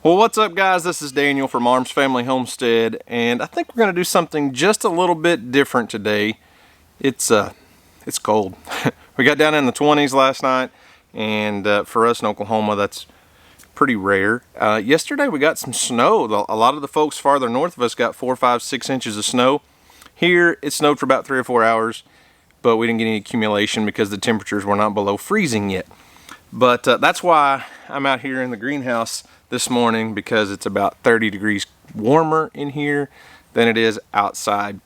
Well, what's up guys? This is Daniel from Arms Family Homestead, and I think we're going to do something just a little bit different today. It's cold. We got down in the 20s last night, and for us in Oklahoma, that's pretty rare. Yesterday we got some snow. A lot of the folks farther north of us got 4, 5, 6 inches of snow. Here, it snowed for about 3 or 4 hours, but we didn't get any accumulation because the temperatures were not below freezing yet. But that's why I'm out here in the greenhouse this morning, because it's about 30 degrees warmer in here than it is outside.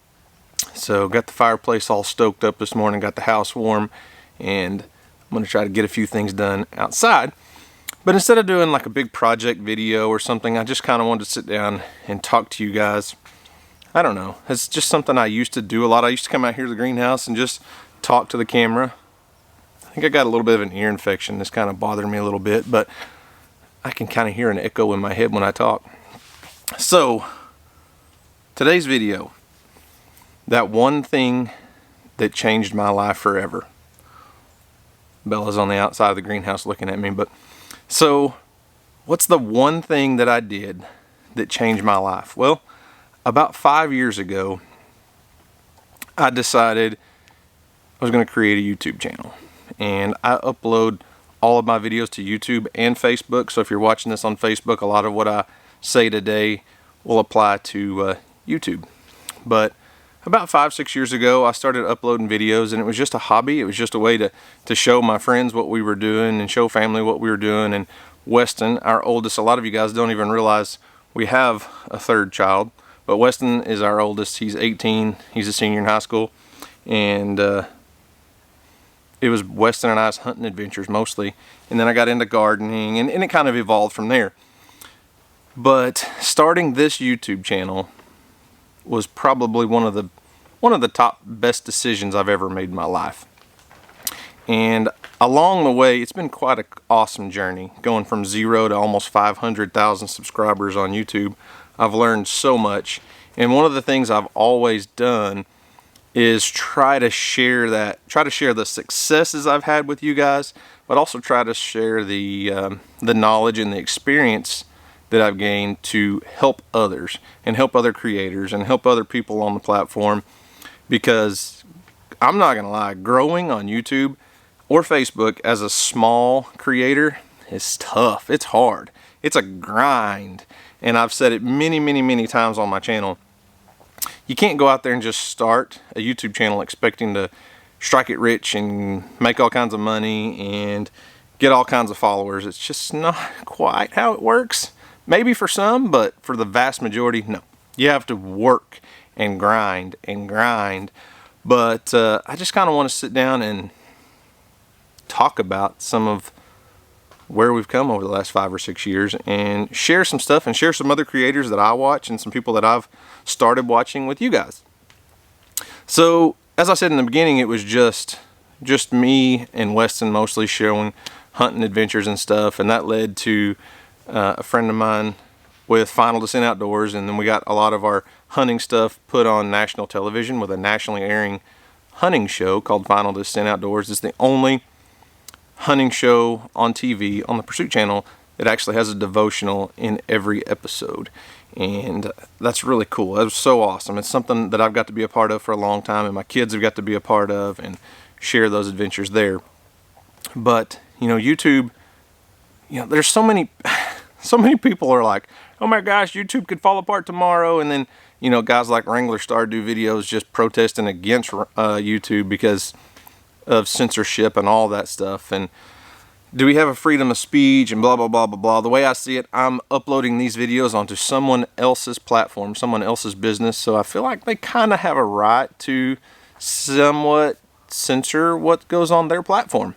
So got the fireplace all stoked up this morning, got the house warm, and I'm going to try to get a few things done outside. But instead of doing like a big project video or something, I just kind of wanted to sit down and talk to you guys. I don't know, it's just something I used to do a lot. I used to come out here to the greenhouse and just talk to the camera. I think I got a little bit of an ear infection. This kind of bothered me a little bit, but I can kind of hear an echo in my head when I talk. So, today's video, that one thing that changed my life forever. Bella's on the outside of the greenhouse looking at me, but so what's the one thing that I did that changed my life? Well, about 5 years ago, I decided I was going to create a YouTube channel, and I upload all of my videos to YouTube and Facebook. So if you're watching this on Facebook, a lot of what I say today will apply to YouTube. But about 5, 6 years ago, I started uploading videos, and it was just a hobby. It was just a way to show my friends what we were doing and show family what we were doing. And Weston, our oldest, a lot of you guys don't even realize we have a third child, but Weston is our oldest. He's 18. He's a senior in high school. And it was Weston and I's hunting adventures mostly, and then I got into gardening, and it kind of evolved from there. But starting this YouTube channel was probably one of the top best decisions I've ever made in my life. And along the way, it's been quite an awesome journey, going from 0 to almost 500,000 subscribers on YouTube. I've learned so much, and one of the things I've always done is try to share the successes I've had with you guys, but also try to share the knowledge and the experience that I've gained to help others and help other creators and help other people on the platform. Because I'm not gonna lie, growing on YouTube or Facebook as a small creator is tough. It's hard. It's a grind, and I've said it many times on my channel. You can't go out there and just start a YouTube channel expecting to strike it rich and make all kinds of money and get all kinds of followers. It's just not quite how it works. Maybe for some, but for the vast majority, no. You have to work and grind and grind. But I just kind of want to sit down and talk about some of where we've come over the last 5 or 6 years, and share some stuff and share some other creators that I watch and some people that I've started watching with you guys. So as I said in the beginning, it was just me and Weston mostly showing hunting adventures and stuff, and that led to a friend of mine with Final Descent Outdoors, and then we got a lot of our hunting stuff put on national television with a nationally airing hunting show called Final Descent Outdoors. It's the only hunting show on TV on the Pursuit channel that actually has a devotional in every episode, and that's really cool. That was so awesome. It's something that I've got to be a part of for a long time, and my kids have got to be a part of and share those adventures there. But you know, YouTube, you know, there's so many people are like, oh my gosh, YouTube could fall apart tomorrow. And then, you know, guys like Wrangler Star do videos just protesting against YouTube because of censorship and all that stuff. And do we have a freedom of speech and blah blah blah blah blah. The way I see it, I'm uploading these videos onto someone else's platform, someone else's business, so I feel like they kind of have a right to somewhat censor what goes on their platform.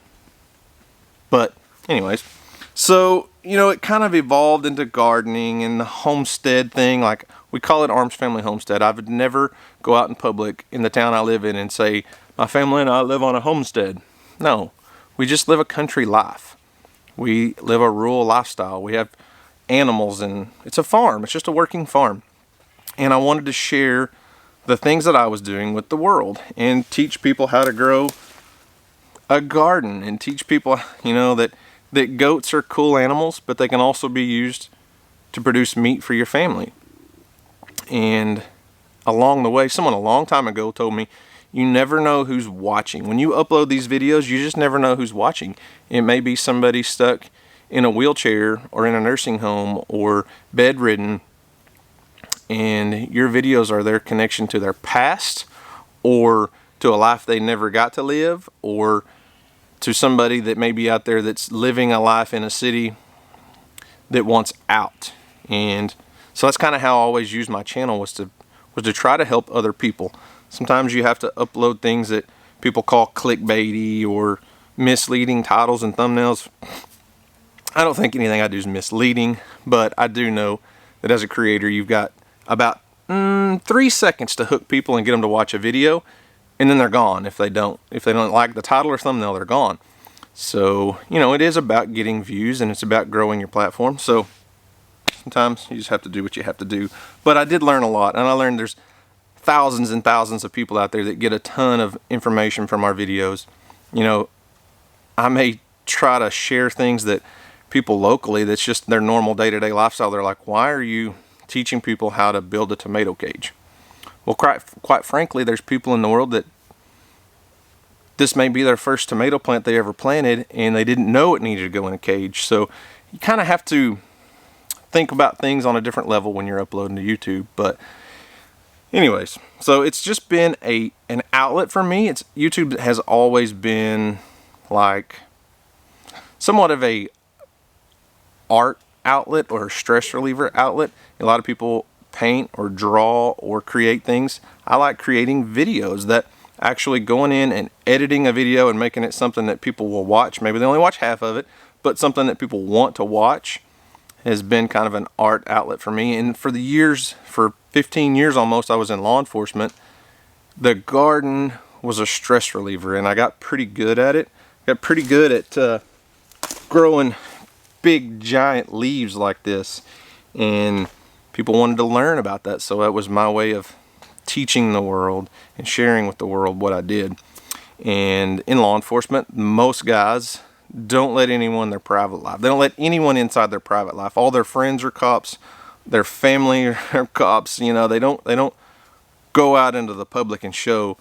But anyways, so you know, it kind of evolved into gardening and the homestead thing. Like, we call it Arms Family Homestead. I would never go out in public in the town I live in and say, my family and I live on a homestead. No, we just live a country life. We live a rural lifestyle. We have animals, and it's a farm. It's just a working farm. And I wanted to share the things that I was doing with the world and teach people how to grow a garden, and teach people, you know, that goats are cool animals, but they can also be used to produce meat for your family. And along the way, someone a long time ago told me, you never know who's watching. When you upload these videos, you just never know who's watching. It may be somebody stuck in a wheelchair or in a nursing home or bedridden, and your videos are their connection to their past or to a life they never got to live, or to somebody that may be out there that's living a life in a city that wants out. And so that's kind of how I always used my channel, was to try to help other people. Sometimes you have to upload things that people call clickbaity or misleading titles and thumbnails. I don't think anything I do is misleading, but I do know that as a creator, you've got about 3 seconds to hook people and get them to watch a video, and then they're gone. If they don't like the title or thumbnail, they're gone. So, you know, it is about getting views, and it's about growing your platform. So sometimes you just have to do what you have to do. But I did learn a lot, and I learned there's thousands and thousands of people out there that get a ton of information from our videos. You know, I may try to share things that people locally, that's just their normal day-to-day lifestyle. They're like, why are you teaching people how to build a tomato cage? Well, quite frankly, there's people in the world that this may be their first tomato plant they ever planted, and they didn't know it needed to go in a cage. So you kind of have to think about things on a different level when you're uploading to YouTube. But anyways, so it's just been an outlet for me. YouTube has always been like somewhat of a art outlet or stress reliever outlet. A lot of people paint or draw or create things. I like creating videos, that actually going in and editing a video and making it something that people will watch. Maybe they only watch half of it, but something that people want to watch has been kind of an art outlet for me. And for the years, for 15 years almost, I was in law enforcement. The garden was a stress reliever, and I got pretty good at it. Got pretty good at growing big giant leaves like this, and people wanted to learn about that. So that was my way of teaching the world and sharing with the world what I did. And in law enforcement, most guys don't let anyone in their private life. They don't let anyone inside their private life. All their friends are cops, their family are cops. You know, they don't go out into the public and show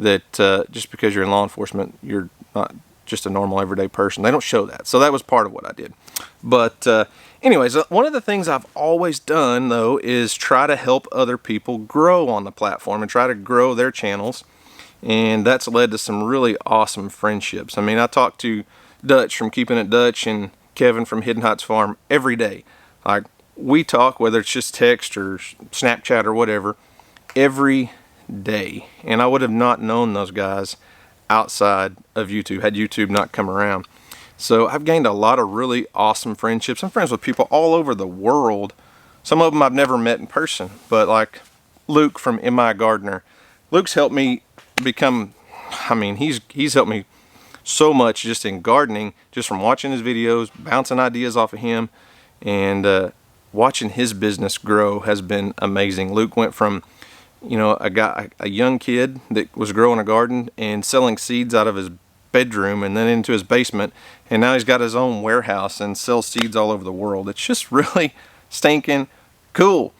that just because you're in law enforcement, you're not just a normal everyday person. They don't show that. So that was part of what I did. But anyways, one of the things I've always done, though, is try to help other people grow on the platform and try to grow their channels. And that's led to some really awesome friendships. I mean, I talk to Dutch from Keeping It Dutch and Kevin from Hidden Heights Farm every day. Like, we talk, whether it's just text or Snapchat or whatever, every day. And I would have not known those guys outside of YouTube had YouTube not come around. So I've gained a lot of really awesome friendships. I'm friends with people all over the world. Some of them I've never met in person, but like Luke from MI Gardener. Luke's helped me become, I mean, he's helped me so much just in gardening, just from watching his videos, bouncing ideas off of him, and watching his business grow has been amazing. Luke went from, you know, a young kid that was growing a garden and selling seeds out of his bedroom and then into his basement, and now he's got his own warehouse and sells seeds all over the world. It's just really stinking cool.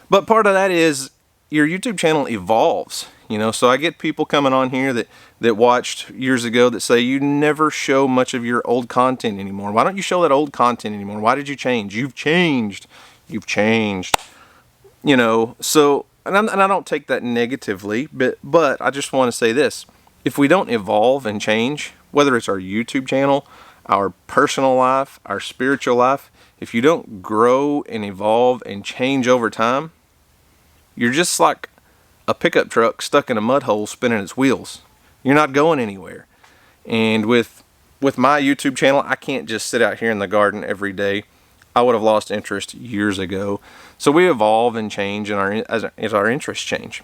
But part of that is your YouTube channel evolves, you know. So I get people coming on here that watched years ago that say, you never show much of your old content anymore. Why don't you show that old content anymore? Why did you change? You've changed. You know, so and I don't take that negatively, but I just want to say this. If we don't evolve and change, whether it's our YouTube channel, our personal life, our spiritual life, if you don't grow and evolve and change over time, you're just like a pickup truck stuck in a mud hole spinning its wheels. You're not going anywhere. And with my YouTube channel, I can't just sit out here in the garden every day. I would have lost interest years ago. So we evolve and change as our interests change.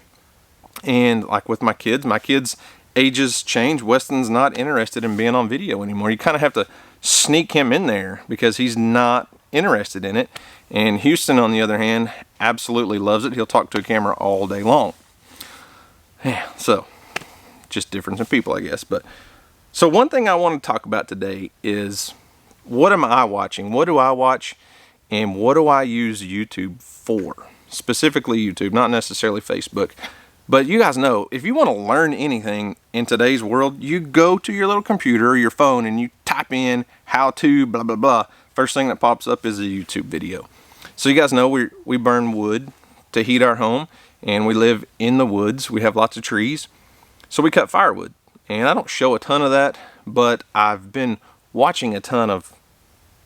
And like with my kids' ages change. Weston's not interested in being on video anymore. You kind of have to sneak him in there because he's not interested in it. And Houston, on the other hand, absolutely loves it. He'll talk to a camera all day long. Yeah, so just difference in people, I guess. But so one thing I want to talk about today is, what am I watching? What do I watch and what do I use YouTube for? Specifically YouTube, not necessarily Facebook. But you guys know, if you want to learn anything in today's world, you go to your little computer or your phone and you type in how to blah blah blah. First thing that pops up is a YouTube video. So you guys know we burn wood to heat our home, and we live in the woods. We have lots of trees, so we cut firewood. And I don't show a ton of that, but I've been watching a ton of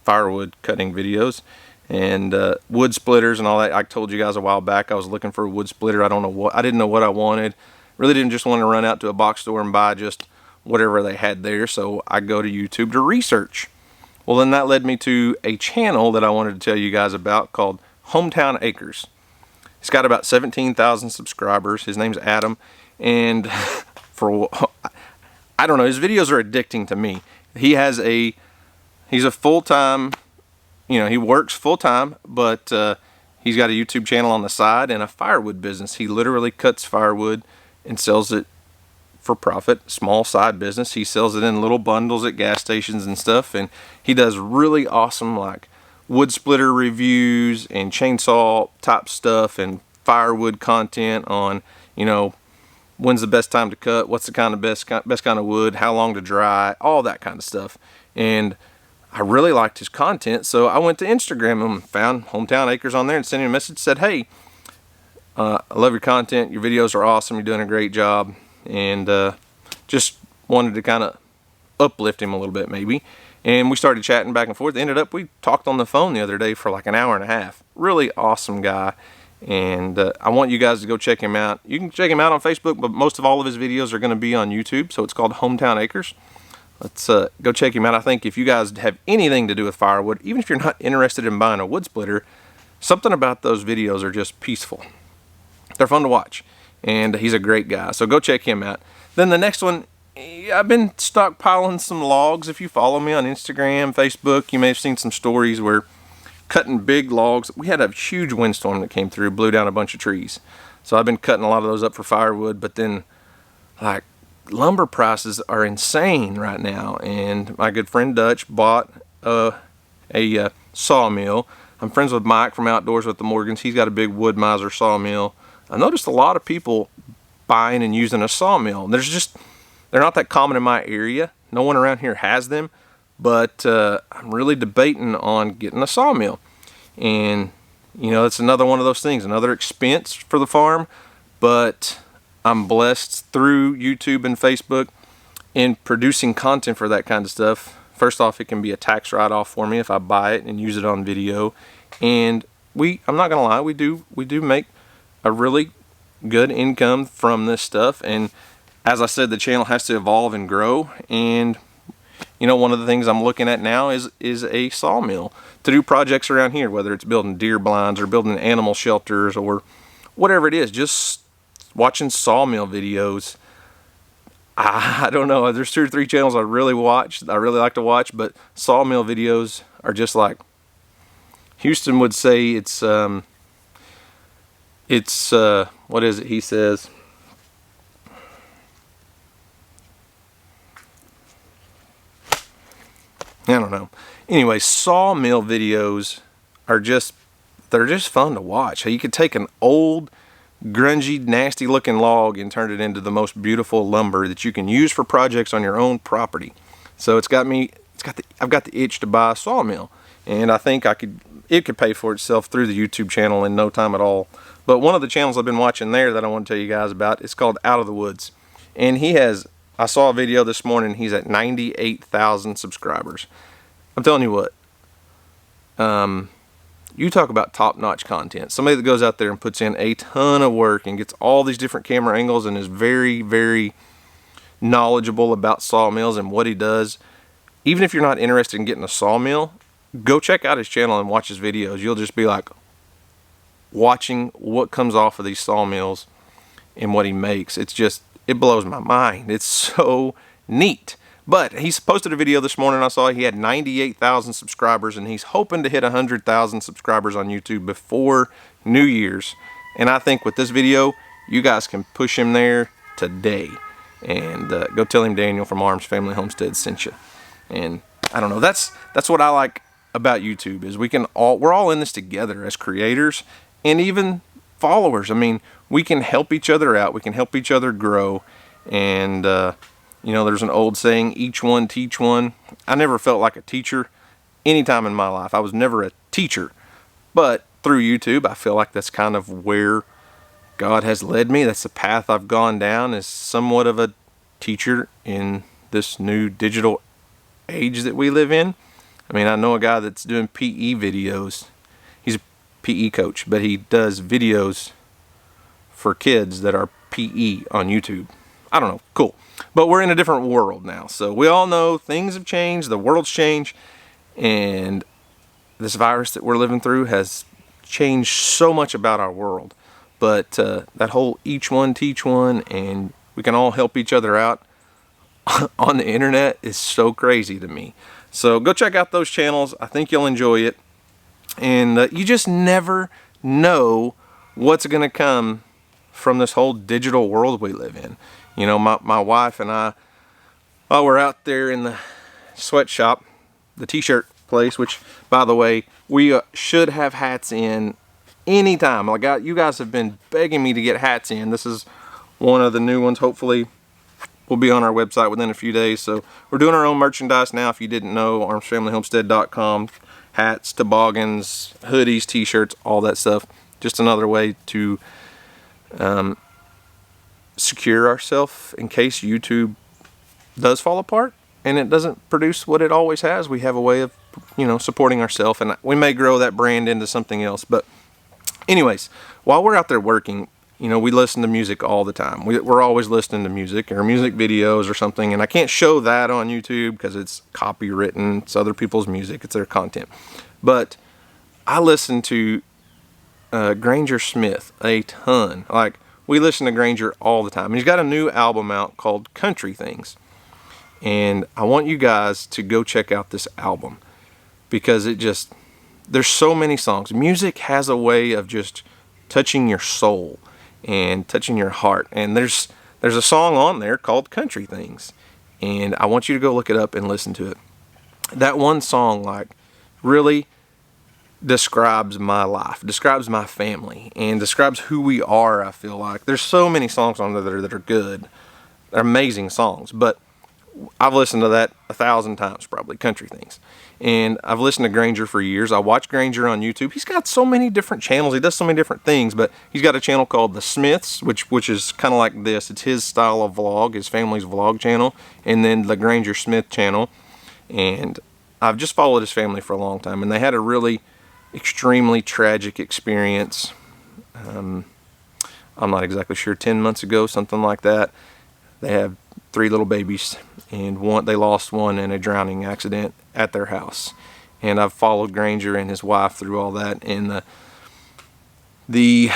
firewood cutting videos and wood splitters and all that. I told you guys a while back I was looking for a wood splitter. I didn't know what I wanted. Really didn't just want to run out to a box store and buy just whatever they had there, so I go to YouTube to research. Well, then that led me to a channel that I wanted to tell you guys about called Hometown Acres. He's got about 17,000 subscribers. His name's Adam, and I don't know, his videos are addicting to me. He's a full-time, he works full-time, but he's got a YouTube channel on the side and a firewood business. He literally cuts firewood and sells it for profit. Small side business. He sells it in little bundles at gas stations and stuff, and he does really awesome like wood splitter reviews and chainsaw type stuff and firewood content on, when's the best time to cut, what's the kind of best kind of wood, how long to dry, all that kind of stuff. And I really liked his content, so I went to Instagram and found Hometown Acres on there and sent him a message, said, hey, I love your content, your videos are awesome, you're doing a great job, and just wanted to kind of uplift him a little bit maybe. And we started chatting back and forth. We talked on the phone the other day for like an hour and a half. Really awesome guy. And I want you guys to go check him out. You can check him out on Facebook, but most of all of his videos are going to be on YouTube. So it's called Hometown Acres. Let's go check him out. I think if you guys have anything to do with firewood, even if you're not interested in buying a wood splitter, something about those videos are just peaceful. They're fun to watch. And he's a great guy. So go check him out. Then the next one, I've been stockpiling some logs. If you follow me on Instagram, Facebook, you may have seen some stories where cutting big logs. We had a huge windstorm that came through, blew down a bunch of trees. So I've been cutting a lot of those up for firewood, but then like lumber prices are insane right now. And my good friend Dutch bought a sawmill. I'm friends with Mike from Outdoors with the Morgans. He's got a big wood miser sawmill. I noticed a lot of people buying and using a sawmill. They're not that common in my area. No one around here has them, but I'm really debating on getting a sawmill. And it's another one of those things, another expense for the farm, but I'm blessed through YouTube and Facebook in producing content for that kind of stuff. First off, it can be a tax write-off for me if I buy it and use it on video. And I'm not gonna lie, we do make a really good income from this stuff. And as I said, the channel has to evolve and grow. And one of the things I'm looking at now is a sawmill to do projects around here, whether it's building deer blinds or building animal shelters or whatever it is. Just watching sawmill videos. I don't know, there's 2 or 3 channels I really like to watch, but sawmill videos are just like, Houston would say it's what is it he says? I don't know. Anyway, sawmill videos are they're just fun to watch. You could take an old, grungy, nasty looking log and turn it into the most beautiful lumber that you can use for projects on your own property. So I've got the itch to buy a sawmill, and I think it could pay for itself through the YouTube channel in no time at all. But one of the channels I've been watching there that I want to tell you guys about is called Out of the Woods. And I saw a video this morning, he's at 98,000 subscribers. I'm telling you what, you talk about top-notch content. Somebody that goes out there and puts in a ton of work and gets all these different camera angles and is very, very knowledgeable about sawmills and what he does. Even if you're not interested in getting a sawmill, go check out his channel and watch his videos. You'll just be like watching what comes off of these sawmills and what he makes. It blows my mind. It's so neat. But he's posted a video this morning. I saw he had 98,000 subscribers, and he's hoping to hit 100,000 subscribers on YouTube before New Year's. And I think with this video, you guys can push him there today. And go tell him Daniel from Arms Family Homestead sent you. And I don't know, that's what I like about YouTube is we're all in this together as creators and even followers. I mean, we can help each other out. We can help each other grow. And, you know, there's an old saying, each one teach one. I never felt like a teacher any time in my life. I was never a teacher. But through YouTube, I feel like that's kind of where God has led me. That's the path I've gone down, is somewhat of a teacher in this new digital age that we live in. I mean, I know a guy that's doing PE videos. He's a PE coach, but he does videos for kids that are PE on YouTube. I don't know, cool. But we're in a different world now. So we all know things have changed, the world's changed, and this virus that we're living through has changed so much about our world. But that whole each one teach one, and we can all help each other out on the internet is so crazy to me. So go check out those channels. I think you'll enjoy it. And you just never know what's going to come from this whole digital world we live in. You know, my wife and I, we're out there in the sweatshop, the t-shirt place, which, by the way, we should have hats in anytime. Like, you guys have been begging me to get hats in. This is one of the new ones. Hopefully will be on our website within a few days. So we're doing our own merchandise now. If you didn't know, armsfamilyhomestead.com, hats, toboggans, hoodies, t-shirts, all that stuff. Just another way to secure ourselves in case YouTube does fall apart and it doesn't produce what it always has. We have a way of, you know, supporting ourselves, and we may grow that brand into something else. But anyways, while we're out there working, you know, we listen to music all the time. We're always listening to music or music videos or something, and I can't show that on YouTube because it's copywritten. It's other people's music. It's their content. But I listen to Granger Smith a ton. Like, we listen to Granger all the time. And he's got a new album out called Country Things. And I want you guys to go check out this album because there's so many songs. Music has a way of just touching your soul and touching your heart. And there's a song on there called Country Things. And I want you to go look it up and listen to it. That one song, like, really describes my life, describes my family, and describes who we are. I feel like there's so many songs on there that are good. They're amazing songs, but I've listened to that 1,000 times probably, Country Things. And I've listened to Granger for years. I watch Granger on YouTube. He's got so many different channels. He does so many different things, but he's got a channel called The Smiths, which is kind of like this. It's his style of vlog, his family's vlog channel, and then the Granger Smith channel. And I've just followed his family for a long time, and they had a really extremely tragic experience. I'm not exactly sure, 10 months ago, something like that. They have 3 little babies, and they lost one in a drowning accident at their house. And I've followed Granger and his wife through all that, and the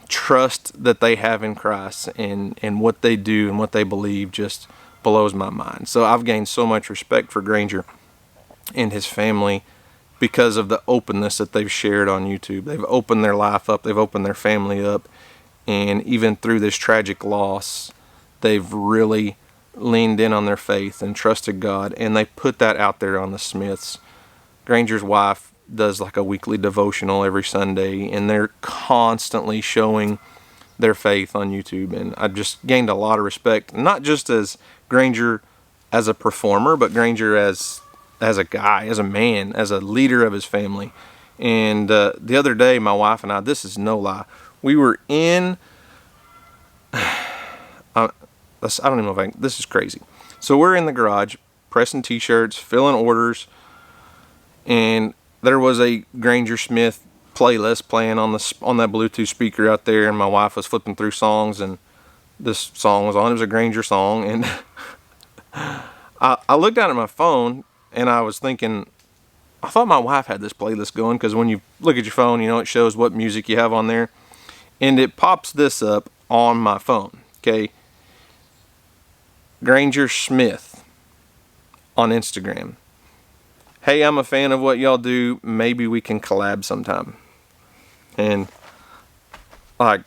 trust that they have in Christ and what they do and what they believe just blows my mind. So I've gained so much respect for Granger and his family because of the openness that they've shared on YouTube. They've opened their life up, they've opened their family up, and even through this tragic loss, they've really leaned in on their faith and trusted God, and they put that out there on the Smiths. Granger's wife does like a weekly devotional every Sunday, and they're constantly showing their faith on YouTube, and I've just gained a lot of respect, not just as Granger as a performer, but Granger as a guy, as a man, as a leader of his family. And the other day, my wife and I, this is no lie, we were in I don't even know this is crazy. So we're in the garage pressing t-shirts, filling orders, and there was a Granger Smith playlist playing on that Bluetooth speaker out there, and my wife was flipping through songs, and this song was on. It was a Granger song, and I looked down at my phone, and I was thinking, I thought my wife had this playlist going, because when you look at your phone, you know, it shows what music you have on there, and it pops this up on my phone, okay? Granger Smith on Instagram. Hey, I'm a fan of what y'all do. Maybe we can collab sometime. And like,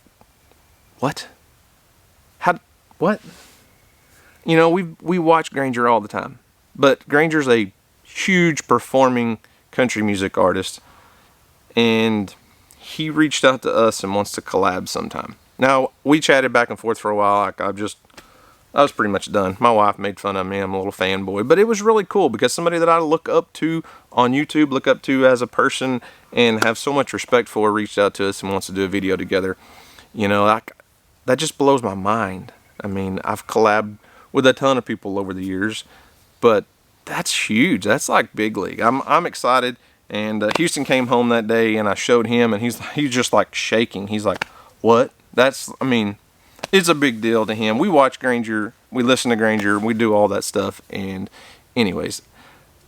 what? What? You know, we watch Granger all the time, but Granger's a huge performing country music artist, and he reached out to us and wants to collab sometime. Now, we chatted back and forth for a while. I was pretty much done. My wife made fun of me. I'm a little fanboy. But it was really cool because somebody that I look up to on YouTube, look up to as a person, and have so much respect for, reached out to us and wants to do a video together. You know, that just blows my mind. I mean, I've collabed with a ton of people over the years, but that's huge. That's like big league. I'm excited. And Houston came home that day, and I showed him, and he's just like shaking. He's like, "What?" I mean, it's a big deal to him. We watch Granger, we listen to Granger, we do all that stuff. And anyways,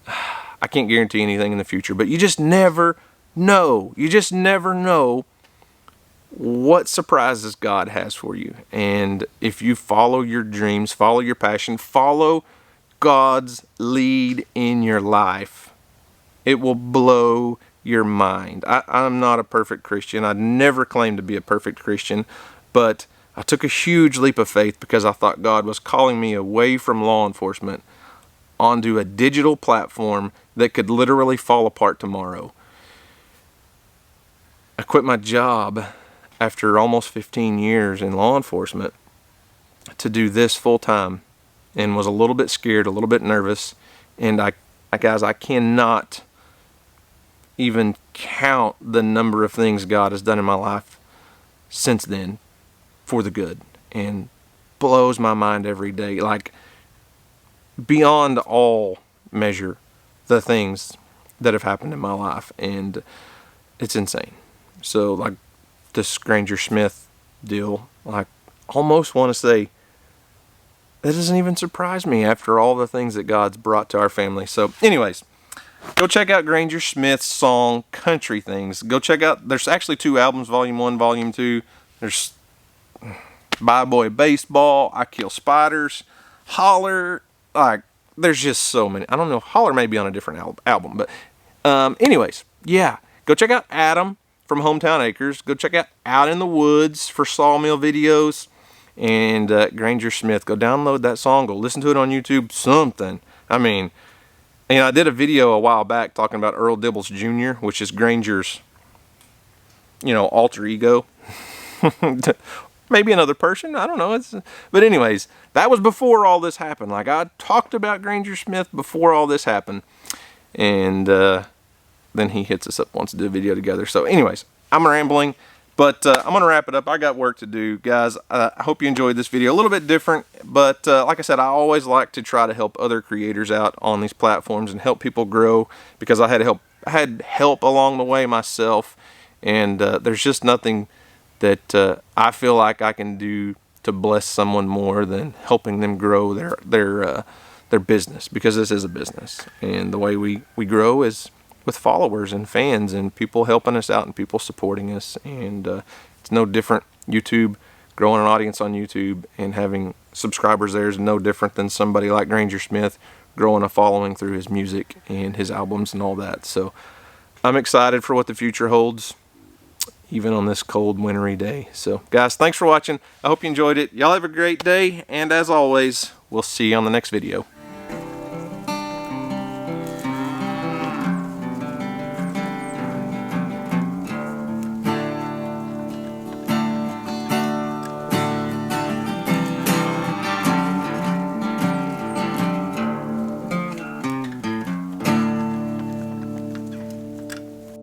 I can't guarantee anything in the future, but you just never know. You just never know what surprises God has for you. And if you follow your dreams, follow your passion, follow God's lead in your life, it will blow your mind. I'm not a perfect Christian. I'd never claimed to be a perfect Christian, but I took a huge leap of faith because I thought God was calling me away from law enforcement onto a digital platform that could literally fall apart tomorrow. I quit my job after almost 15 years in law enforcement to do this full time, and was a little bit scared, a little bit nervous, and guys, I cannot even count the number of things God has done in my life since then for the good, and blows my mind every day, like beyond all measure, the things that have happened in my life, and it's insane. So like this Granger Smith deal, like almost want to say that doesn't even surprise me after all the things that God's brought to our family. So anyways, go check out Granger Smith's song Country Things. Go check out, there's actually 2 albums, Volume 1, Volume 2. There's Bye Boy Baseball, I Kill Spiders, Holler, like there's just so many. I don't know, Holler may be on a different album, but anyways, yeah, go check out Adam from Hometown Acres. Go check out in the Woods for Sawmill videos, and Granger Smith. Go download that song, go listen to it on YouTube, something. I mean, and I did a video a while back talking about Earl Dibbles Jr., which is Granger's, you know, alter ego. Maybe another person, I don't know. But anyways, that was before all this happened. Like, I talked about Granger Smith before all this happened. And then he hits us up, wants to do a video together. So anyways, I'm rambling, but I'm going to wrap it up. I got work to do, guys. I hope you enjoyed this video. A little bit different, but like I said, I always like to try to help other creators out on these platforms and help people grow, because I had help along the way myself, and there's just nothing that I feel like I can do to bless someone more than helping them grow their business, because this is a business, and the way we grow is with followers and fans and people helping us out and people supporting us. And it's no different. YouTube, growing an audience on YouTube and having subscribers there is no different than somebody like Granger Smith growing a following through his music and his albums and all that. So I'm excited for what the future holds, even on this cold, wintry day. So guys, thanks for watching. I hope you enjoyed it. Y'all have a great day, and as always, we'll see you on the next video.